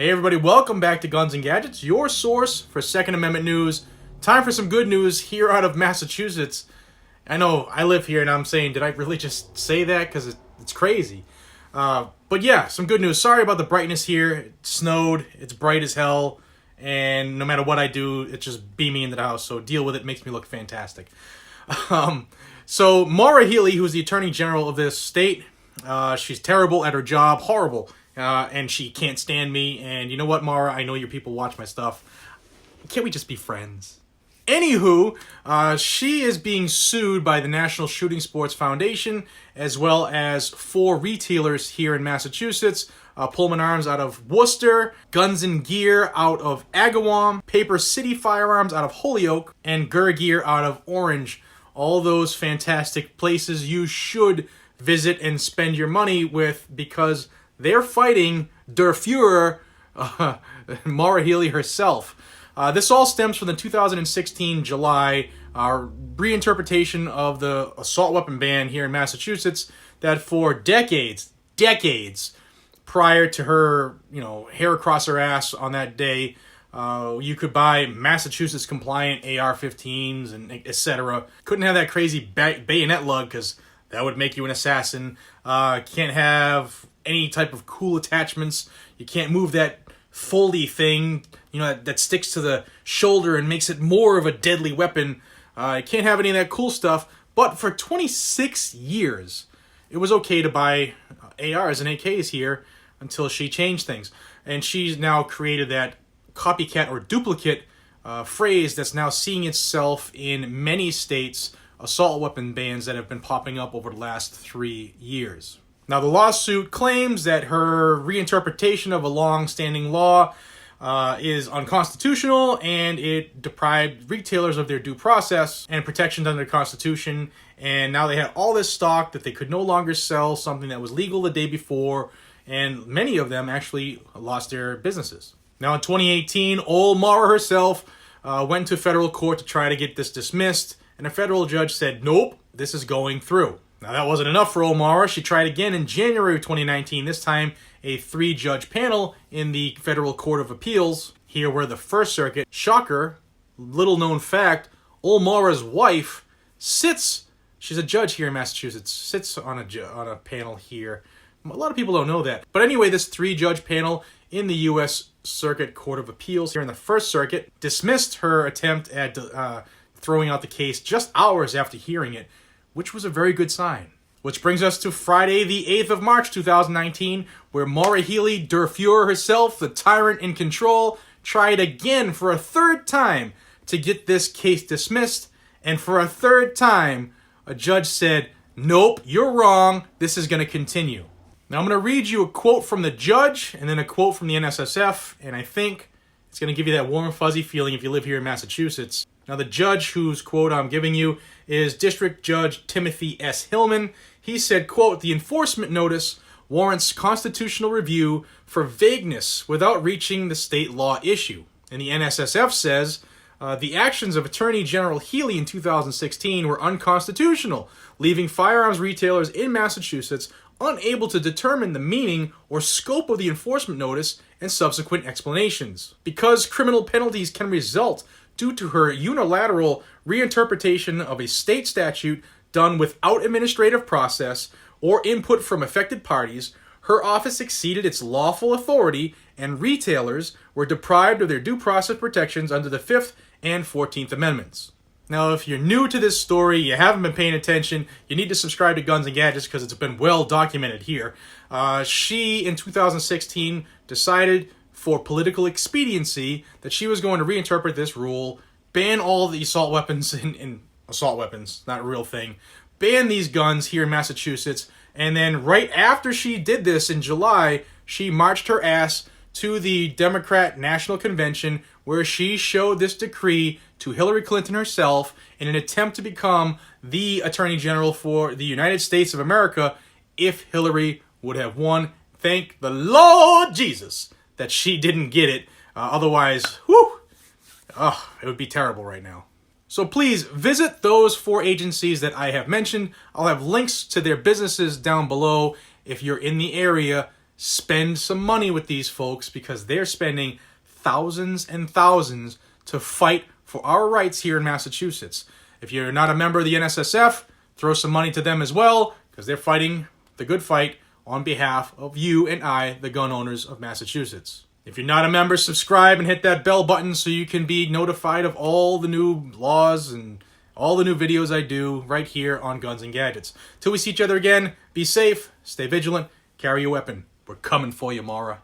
Hey everybody, welcome back to Guns and Gadgets, your source for Second Amendment news. Time for some good news here out of Massachusetts. I know, I live here and I'm saying, did I really just say that? Because it's crazy. But yeah, some good news. Sorry about the brightness here. It snowed, it's bright as hell, and no matter what I do, it's just beaming into the house, so deal with it. Makes me look fantastic. So Maura Healey, who's the Attorney General of this state, she's terrible at her job, horrible. And she can't stand me. And you know what, Mara? I know your people watch my stuff. Can't we just be friends? Anywho, she is being sued by the National Shooting Sports Foundation, as well as 4 retailers here in Massachusetts. Pullman Arms out of Worcester, Guns and Gear out of Agawam, Paper City Firearms out of Holyoke, and Gur Gear out of Orange. All those fantastic places you should visit and spend your money with, because they're fighting Der Fuhrer, Maura Healey herself. This all stems from the 2016 July reinterpretation of the assault weapon ban here in Massachusetts that for decades prior to her, hair across her ass on that day, you could buy Massachusetts compliant AR-15s and etc. Couldn't have that crazy bayonet lug because that would make you an assassin. Can't have any type of cool attachments. You can't move that foldy thing, that sticks to the shoulder and makes it more of a deadly weapon. You can't have any of that cool stuff. But for 26 years, it was okay to buy ARs and AKs here until she changed things. And she's now created that copycat or duplicate phrase that's now seeing itself in many states' assault weapon bans that have been popping up over the last 3 years. Now, the lawsuit claims that her reinterpretation of a long-standing law is unconstitutional, and it deprived retailers of their due process and protections under the Constitution, and now they had all this stock that they could no longer sell something that was legal the day before, and many of them actually lost their businesses. Now, in 2018, old Maura herself went to federal court to try to get this dismissed, and a federal judge said, nope, this is going through. Now, that wasn't enough for old Maura. She tried again in January of 2019, this time a 3-judge panel in the Federal Court of Appeals, here where the First Circuit, shocker, little known fact, old Maura's wife sits, she's a judge here in Massachusetts, sits on a panel here. A lot of people don't know that. But anyway, this 3-judge panel in the U.S. Circuit Court of Appeals here in the First Circuit dismissed her attempt at throwing out the case just hours after hearing it, which was a very good sign. Which brings us to Friday, the 8th of March, 2019, where Maura Healey, Der Fuhrer herself, the tyrant in control, tried again for a 3rd time to get this case dismissed, and for a 3rd time, a judge said, nope, you're wrong, this is going to continue. Now I'm going to read you a quote from the judge, and then a quote from the NSSF, and I think it's going to give you that warm, fuzzy feeling if you live here in Massachusetts. Now, the judge whose quote I'm giving you is District Judge Timothy S. Hillman. He said, quote, the enforcement notice warrants constitutional review for vagueness without reaching the state law issue. And the NSSF says, the actions of Attorney General Healey in 2016 were unconstitutional, leaving firearms retailers in Massachusetts unable to determine the meaning or scope of the enforcement notice and subsequent explanations. Because criminal penalties can result due to her unilateral reinterpretation of a state statute done without administrative process or input from affected parties, her office exceeded its lawful authority, and retailers were deprived of their due process protections under the 5th and 14th Amendments. Now, if you're new to this story, you haven't been paying attention, you need to subscribe to Guns and Gadgets because it's been well documented here. She, in 2016, decided for political expediency that she was going to reinterpret this rule, ban all the assault weapons in assault weapons, not a real thing, ban these guns here in Massachusetts, and then right after she did this in July, she marched her ass to the Democrat National Convention where she showed this decree to Hillary Clinton herself in an attempt to become the Attorney General for the United States of America if Hillary would have won. Thank the Lord Jesus that she didn't get it. Otherwise, it would be terrible right now. So please visit those 4 agencies that I have mentioned. I'll have links to their businesses down below if you're in the area. spend some money with these folks because they're spending thousands and thousands to fight for our rights here in Massachusetts. If you're not a member of the NSSF, throw some money to them as well because they're fighting the good fight on behalf of you and I, the gun owners of Massachusetts. If you're not a member, subscribe and hit that bell button so you can be notified of all the new laws and all the new videos I do right here on Guns and Gadgets. Till we see each other again, be safe, stay vigilant, carry your weapon. We're coming for you, Mara.